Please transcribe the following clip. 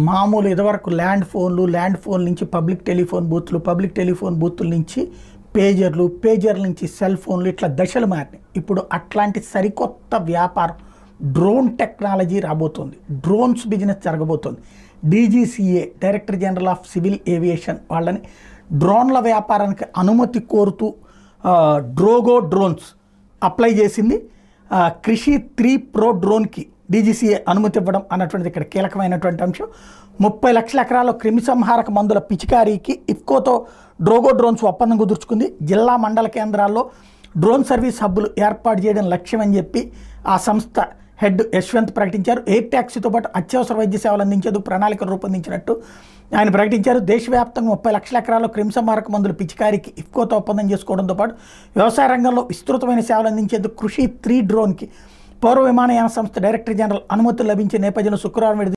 మామూలు ఇదివరకు land phone నుంచి పబ్లిక్ టెలిఫోన్ బూత్ల నుంచి పేజర్ల నుంచి సెల్ ఫోన్లు, ఇట్లా దశలు మారినాయి. ఇప్పుడు అట్లాంటి సరికొత్త వ్యాపారం డ్రోన్ టెక్నాలజీ రాబోతుంది. డ్రోన్స్ బిజినెస్ జరగబోతుంది. DGCA director general of civil aviation వాళ్ళని డ్రోన్ల వ్యాపారానికి అనుమతి కోరుతూ డ్రోగో డ్రోన్స్ అప్లై చేసింది. కృషి 3 ప్రో డ్రోన్కి డీజీసీఏ అనుమతి ఇవ్వడం అన్నటువంటిది ఇక్కడ కీలకమైనటువంటి అంశం. 30 లక్షల ఎకరాల్లో క్రిమిసంహారక మందుల పిచికారీకి ఇఫ్కోతో డ్రోగో డ్రోన్స్ ఒప్పందం కుదుర్చుకుంది. జిల్లా మండల కేంద్రాల్లో డ్రోన్ సర్వీస్ హబ్బులు ఏర్పాటు చేయడం లక్ష్యం అని చెప్పి ఆ సంస్థ హెడ్ యశ్వంత్ ప్రకటించారు. ఎయిర్ ట్యాక్సీతో పాటు అత్యవసర వైద్య సేవలు అందించేందుకు ప్రణాళికలు రూపొందించినట్టు ఆయన ప్రకటించారు. దేశవ్యాప్తంగా 30 లక్షల ఎకరాల్లో క్రిమిసంహారక మందుల పిచికారీకి ఇఫ్కోతో ఒప్పందం చేసుకోవడంతో పాటు వ్యవసాయ రంగంలో విస్తృతమైన సేవలు అందించేందుకు కృషి 3 డ్రోన్కి పౌర విమానయాన సంస్థ డైరెక్టర్ జనరల్ అనుమతులు లభించే నేపథ్యంలో శుక్రవారం